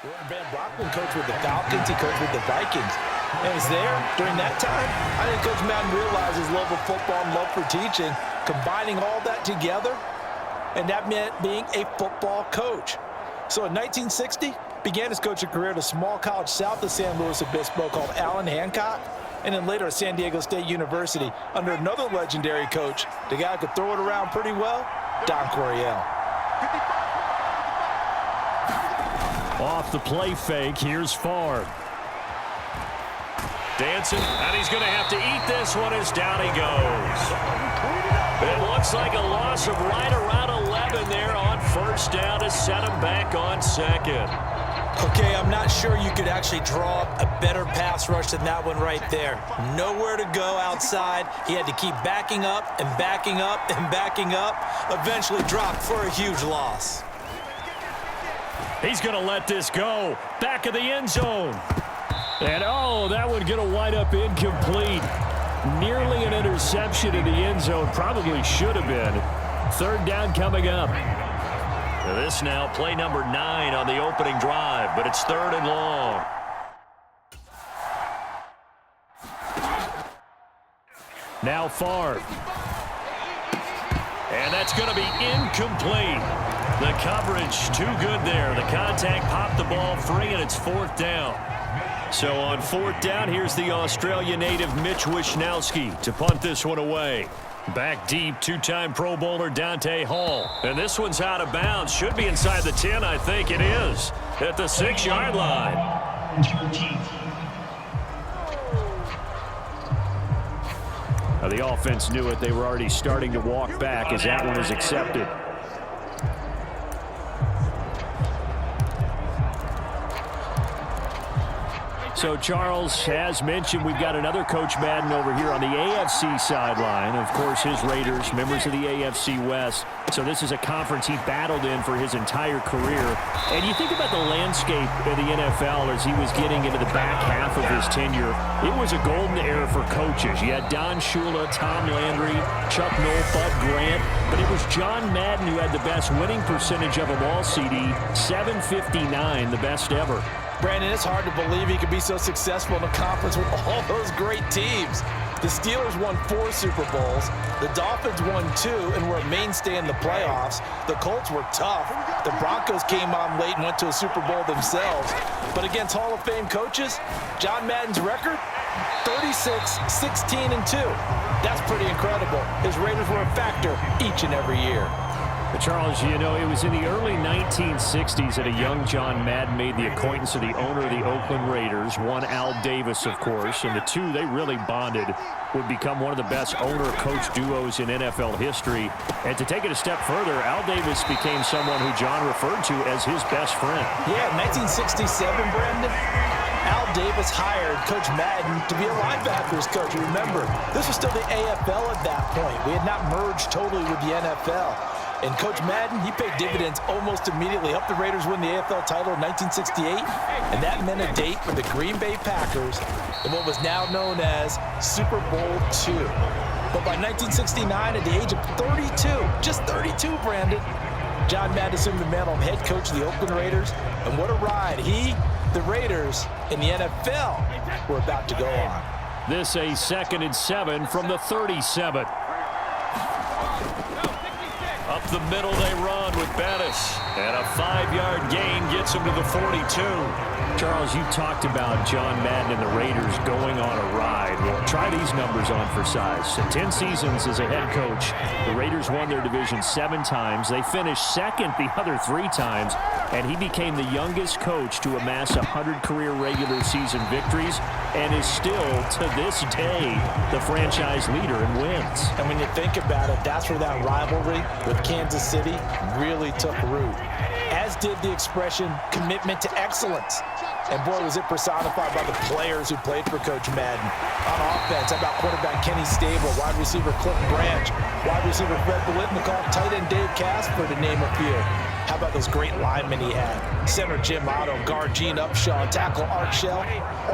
Van Brockman coached with the Falcons. He coached with the Vikings. And was there during that time. I think Coach Madden realized his love of football and love for teaching, combining all that together, and that meant being a football coach. So in 1960, began his coaching career at a small college south of San Luis Obispo called Allen Hancock, and then later at San Diego State University under another legendary coach, the guy who could throw it around pretty well, Don Coryell. Off the play fake, here's Favre. Dancing, and he's going to have to eat this one as down he goes. It looks like a loss of right around 11 there on first down to set him back on second. Okay, I'm not sure you could actually draw up a better pass rush than that one right there. Nowhere to go outside. He had to keep backing up and backing up and backing up. Eventually dropped for a huge loss. He's going to let this go. Back of the end zone. And, oh, that one going to wind up incomplete. Nearly an interception in the end zone. Probably should have been. Third down coming up. This now play number 9 on the opening drive, but it's third and long. Now Favre. And that's going to be incomplete. The coverage too good there. The contact popped the ball free, and it's fourth down. So on fourth down, here's the Australia native Mitch Wishnowsky to punt this one away. Back deep, two-time Pro Bowler Dante Hall. And this one's out of bounds. Should be inside the 10, I think it is. At the 6-yard line. Now the offense knew it. They were already starting to walk back as that one is accepted. So, Charles, as mentioned, we've got another Coach Madden over here on the AFC sideline. Of course, his Raiders, members of the AFC West. So this is a conference he battled in for his entire career. And you think about the landscape of the NFL as he was getting into the back half of his tenure. It was a golden era for coaches. You had Don Shula, Tom Landry, Chuck Noll, Bud Grant. But it was John Madden who had the best winning percentage of them all, CD. 759, the best ever. Brandon, it's hard to believe he could be so successful in a conference with all those great teams. The Steelers won 4 Super Bowls. The Dolphins won 2 and were a mainstay in the playoffs. The Colts were tough. The Broncos came on late and went to a Super Bowl themselves. But against Hall of Fame coaches, John Madden's record, 36, 16, and 2. That's pretty incredible. His Raiders were a factor each and every year. Charles, you know, it was in the early 1960s that a young John Madden made the acquaintance of the owner of the Oakland Raiders, one Al Davis, of course, and the two, they really bonded, would become one of the best owner-coach duos in NFL history. And to take it a step further, Al Davis became someone who John referred to as his best friend. Yeah, 1967, Brandon, Al Davis hired Coach Madden to be a linebackers coach. Remember, this was still the AFL at that point. We had not merged totally with the NFL. And Coach Madden, he paid dividends almost immediately. Helped the Raiders win the AFL title in 1968. And that meant a date for the Green Bay Packers in what was now known as Super Bowl II. But by 1969, at the age of 32, just 32, Brandon, John Madden assumed the mantle of head coach of the Oakland Raiders. And what a ride he, the Raiders, and the NFL were about to go on. This a 2nd and 7 from the 37. Up the middle they run with Bettis. And a 5-yard gain gets him to the 42. Charles, you talked about John Madden and the Raiders going on a ride. Well, try these numbers on for size. In 10 seasons as a head coach, the Raiders won their division 7 times. They finished second the other 3 times. And he became the youngest coach to amass 100 career regular season victories and is still, to this day, the franchise leader in wins. And when you think about it, that's where that rivalry with Kansas City really took root, as did the expression commitment to excellence. And boy, was it personified by the players who played for Coach Madden. On offense, how about quarterback Kenny Stable, wide receiver Cliff Branch, wide receiver Fred Biletnikoff, tight end Dave Casper, to name a few. How about those great linemen he had? Center Jim Otto, guard Gene Upshaw, tackle Art Shell,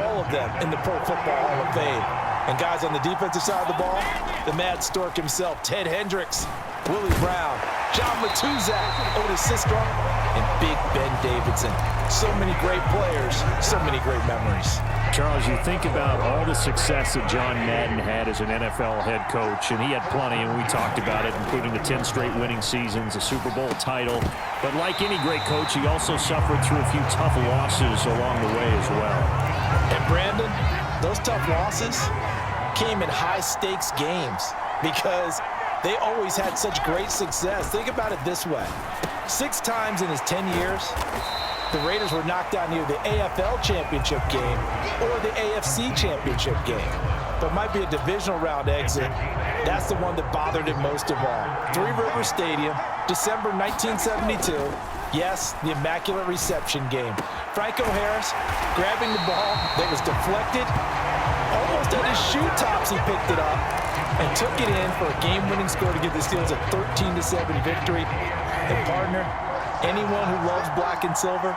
all of them in the Pro Football Hall of Fame. And guys on the defensive side of the ball, the Mad Stork himself, Ted Hendricks, Willie Brown, John Matuzak, Otis Sistrunk, and Big Ben Davidson. So many great players, so many great memories. Charles, you think about all the success that John Madden had as an NFL head coach, and he had plenty, and we talked about it, including the 10 straight winning seasons, a Super Bowl title. But like any great coach, he also suffered through a few tough losses along the way as well. And Brandon, those tough losses came in high-stakes games because they always had such great success. Think about it this way. 6 times in his 10 years, the Raiders were knocked out near the AFL championship game or the AFC championship game. But might be a divisional round exit. That's the one that bothered him most of all. Three Rivers Stadium, December 1972. Yes, the Immaculate Reception game. Franco Harris grabbing the ball that was deflected. Almost at his shoe tops, he picked it up and took it in for a game-winning score to give the Steelers a 13-7 victory. And partner, anyone who loves black and silver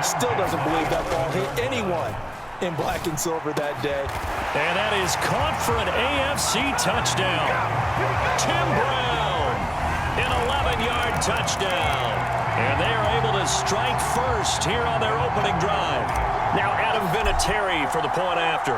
still doesn't believe that ball hit anyone in black and silver that day. And that is caught for an AFC touchdown. Tim Brown, an 11-yard touchdown. And they are able to strike first here on their opening drive. Now Adam Vinatieri for the point after.